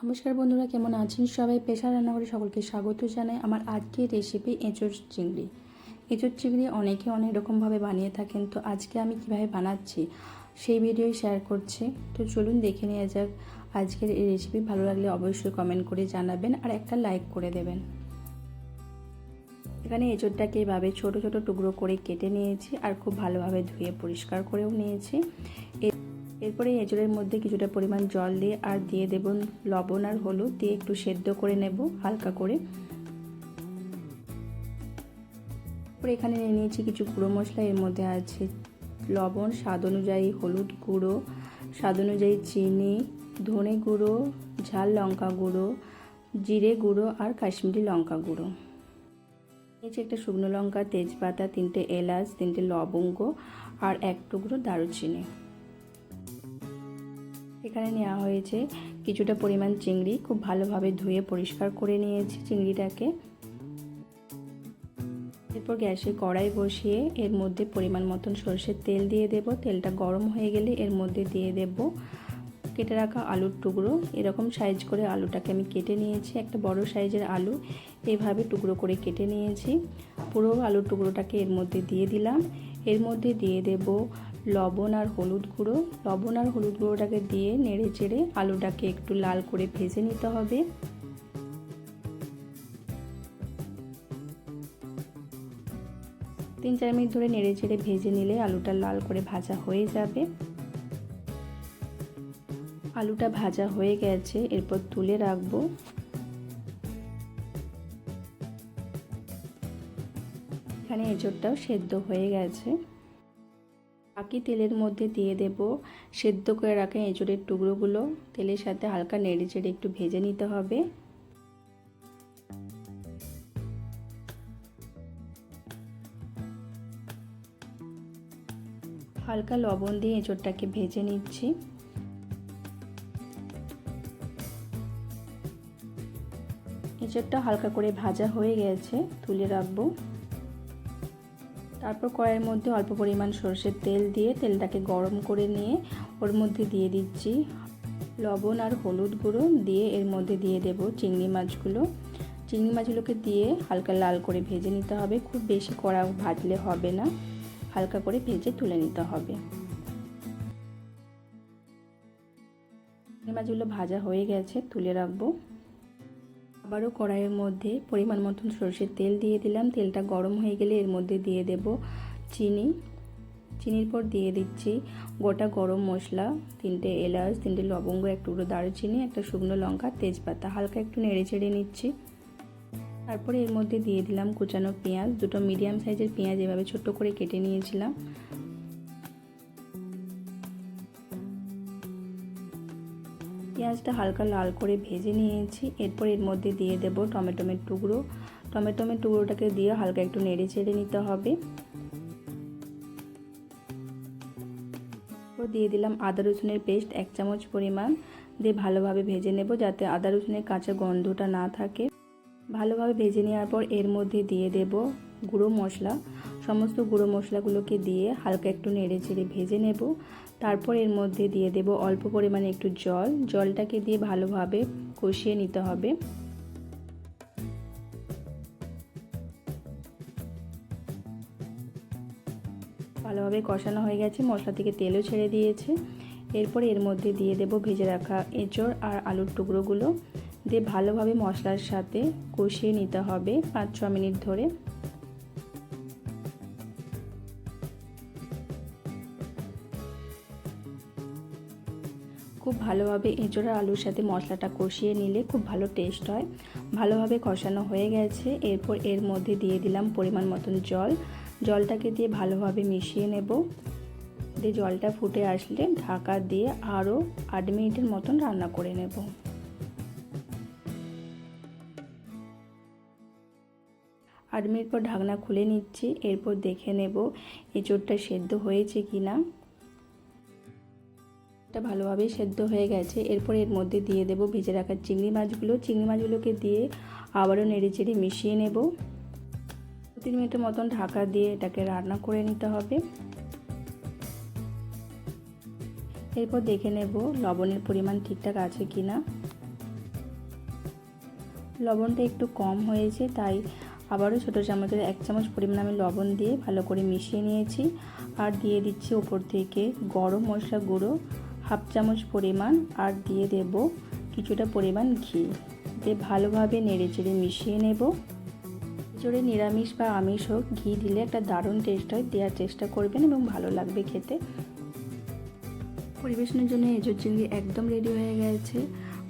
নমস্কার বন্ধুরা, কেমন আছেন সবাই? পেশা রান্নাঘরে সকলকে স্বাগত জানাই। আমার আজকের রেসিপি এঁচোড় চিংড়ি। এঁচোড় চিংড়ি অনেকে অনেক রকমভাবে বানিয়ে থাকেন, তো আজকে আমি কিভাবে বানাচ্ছি সেই ভিডিওই শেয়ার করছি। তো চলুন দেখে নেওয়া যাক আজকের এই রেসিপি। ভালো লাগলে অবশ্যই কমেন্ট করে জানাবেন আর একটা লাইক করে দেবেন। এখানে এঁচোড়টাকে এভাবে ছোট ছোট টুকরো করে কেটে নিয়েছি আর খুব ভালোভাবে ধুয়ে পরিষ্কার করেও নিয়েছি। এরপরে এঁচোড়ের মধ্যে কিছুটা পরিমাণ জল দিয়ে আর দিয়ে দেব লবণ আর হলুদ দিয়ে একটু সেদ্ধ করে নেব হালকা করে। তারপরে এখানে নিয়ে নিয়েছি কিছু গুঁড়ো মশলা। এর মধ্যে আছে লবণ, স্বাদ অনুযায়ী হলুদ গুঁড়ো, স্বাদ অনুযায়ী চিনি, ধনে গুঁড়ো, ঝাল লঙ্কা গুঁড়ো, জিরে গুঁড়ো আর কাশ্মীরি লঙ্কা গুঁড়ো। নিয়েছি একটা শুকনো লঙ্কা, তেজপাতা, 3টে এলাচ, 3টে লবঙ্গ আর 1 টুকরো দারুচিনি। এখানে নেওয়া হয়েছে কিছুটা পরিমাণ চিংড়ি, খুব ভালোভাবে ধুয়ে পরিষ্কার করে নিয়েছি চিংড়িটাকে। এরপর গ্যাসে কড়াই বসিয়ে এর মধ্যে পরিমাণ মতন সরষের তেল দিয়ে দেব। তেলটা গরম হয়ে গেলে এর মধ্যে দিয়ে দেব কেটে রাখা আলুর টুকরো। এরকম সাইজ করে আলুটাকে আমি কেটে নিয়েছি। একটা বড় সাইজের আলু এইভাবে টুকরো করে কেটে নিয়েছি। পুরো আলুর টুকরোটাকে এর মধ্যে দিয়ে দিলাম। এর মধ্যে দিয়ে দেব লবণ আর হলুদ গুঁড়ো। লবণ আর হলুদ গুঁড়োটাকে দিয়ে নেড়ে চেড়ে আলুটাকে একটু লাল করে ভেজে নিতে হবে। 3-4 মিনিট ধরে নেড়ে চেড়ে ভেজে নিলে আলুটা লাল করে ভাজা হয়ে যাবে। আলুটা ভাজা হয়ে গেছে, এরপর তুলে রাখবো। এখানে এঁচোড়টাও সেদ্ধ হয়ে গেছে। বাকি তেলের মধ্যে দিয়ে দেব সেদ্ধ করে রাখা এঁচোড়ের টুকরোগুলো। তেলের সাথে হালকা নেড়ে চেড়ে একটু ভেজে নিতে হবে। হালকা লবণ দিয়ে এঁচোড়টাকে ভেজে নিচ্ছি। এঁচোড়টা হালকা করে ভাজা হয়ে গেছে, তুলে রাখবো। তারপর কড়াইয়ের মধ্যে অল্প পরিমাণ সরষের তেল দিয়ে তেলটাকে গরম করে নিয়ে ওর মধ্যে দিয়ে দিচ্ছি লবণ আর হলুদ গুঁড়ো। দিয়ে এর মধ্যে দিয়ে দেব চিংড়ি মাছগুলো। চিংড়ি মাছগুলোকে দিয়ে হালকা লাল করে ভেজে নিতে হবে। খুব বেশি কড়া ভাজলে হবে না, হালকা করে ভেজে তুলে নিতে হবে। চিংড়ি মাছগুলো ভাজা হয়ে গেছে, তুলে রাখবো। আবারও কড়াইয়ের মধ্যে পরিমাণ মতন সরষের তেল দিয়ে দিলাম। তেলটা গরম হয়ে গেলে এর মধ্যে দিয়ে দেব চিনি। চিনির পর দিয়ে দিচ্ছি গোটা গরম মশলা, 3টে এলাচ, 3টে লবঙ্গ, 1 টুকরো দারুচিনি, একটা শুকনো লঙ্কা, তেজপাতা। হালকা একটু নেড়ে চেড়ে নিচ্ছি। তারপরে এর মধ্যে দিয়ে দিলাম কুচানো পেঁয়াজ। 2টো মিডিয়াম সাইজের পেঁয়াজ এভাবে ছোট করে কেটে নিয়েছিলাম। পেঁয়াজটা হালকা লাল করে ভেজে নিয়েছি। এরপর এর মধ্যে দিয়ে দেব টমেটোমের টুকরো। টমেটোমের টুকরোটাকে দিয়ে হালকা একটু নেড়ে চেড়ে নিতে হবে। দিয়ে দিলাম আদা রসুনের পেস্ট 1 চামচ পরিমাণ, দিয়ে ভালোভাবে ভেজে নেব যাতে আদা রসুনের কাঁচা গন্ধটা না থাকে। ভালোভাবে ভেজে নেওয়ার পর এর মধ্যে দিয়ে দেব গুঁড়ো মশলা। সমস্ত গুঁড়ো মশলাগুলোকে দিয়ে হালকা একটু নেড়ে চেড়ে ভেজে নেব। তারপর এর মধ্যে দিয়ে দেব অল্প পরিমাণে একটু জল। জলটাকে দিয়ে ভালোভাবে কষিয়ে নিতে হবে। ভালোভাবে কষানো হয়ে গেছে, মশলা থেকে তেলও ছেড়ে দিয়েছে। এরপর এর মধ্যে দিয়ে দেব ভেজে রাখা এঁচোড় আর আলুর টুকরোগুলো, দিয়ে ভালোভাবে মশলার সাথে কষিয়ে নিতে হবে 5-6 মিনিট ধরে। খুব ভালোভাবে এঁচোড় আর আলুর সাথে মশলাটা কষিয়ে নিলে খুব ভালো টেস্ট হয়। ভালোভাবে কষানো হয়ে গেছে। এরপর এর মধ্যে দিয়ে দিলাম পরিমাণ মতন জল। জলটাকে দিয়ে ভালোভাবে মিশিয়ে নেব। দিয়ে জলটা ফুটে আসলে ঢাকা দিয়ে আরও 8 মিনিটের মতন রান্না করে নেব। 8 মিনিট পর ঢাকনা খুলে নিচ্ছি। এরপর দেখে নেব এঁচোড়টা সেদ্ধ হয়েছে কিনা। এটা ভালোভাবে সেদ্ধ হয়ে গেছে। এরপর এর মধ্যে দিয়ে দেব ভেজে রাখা চিংড়ি মাছগুলো। চিংড়ি মাছগুলোকে দিয়ে আবারও নেড়ে চেড়ে মিশিয়ে নেব। 2-3 মিনিটের মতন ঢাকা দিয়ে এটাকে রান্না করে নিতে হবে। এরপর দেখে নেব লবণের পরিমাণ ঠিকঠাক আছে কিনা। লবণটা একটু কম হয়েছে, তাই আবারও ছোটো চামচের 1 চামচ পরিমাণ আমি লবণ দিয়ে ভালো করে মিশিয়ে নিয়েছি। আর দিয়ে দিচ্ছি ওপর থেকে গরম মশলা গুঁড়ো 1/2 চামচ পরিমাণ, আর দিয়ে দেব কিছুটা পরিমাণ ঘি দিয়ে ভালোভাবে নেড়েচেড়ে মিশিয়ে নেব। এঁচোড়ে নিরামিষ বা আমিষ হোক, ঘি দিলে একটা দারুণ টেস্ট হয়, দেওয়ার চেষ্টা করবেন এবং ভালো লাগবে খেতে। পরিবেশনের জন্য এঁচোড় চিংড়ি একদম রেডি হয়ে গেছে।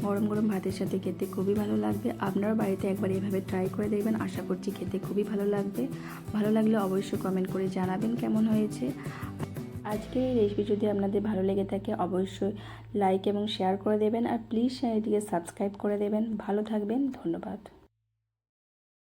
গরম গরম ভাতের সাথে খেতে খুবই ভালো লাগবে। আপনারা বাড়িতে একবার এভাবে ট্রাই করে দেখবেন, আশা করছি খেতে খুবই ভালো লাগবে। ভালো লাগলে অবশ্যই কমেন্ট করে জানাবেন কেমন হয়েছে। আজকের এই রেসিপি যদি আপনাদের ভালো লেগে থাকে অবশ্যই লাইক এবং শেয়ার করে দেবেন, আর প্লিজ চ্যানেলটিকে সাবস্ক্রাইব করে দেবেন। ভালো থাকবেন, ধন্যবাদ।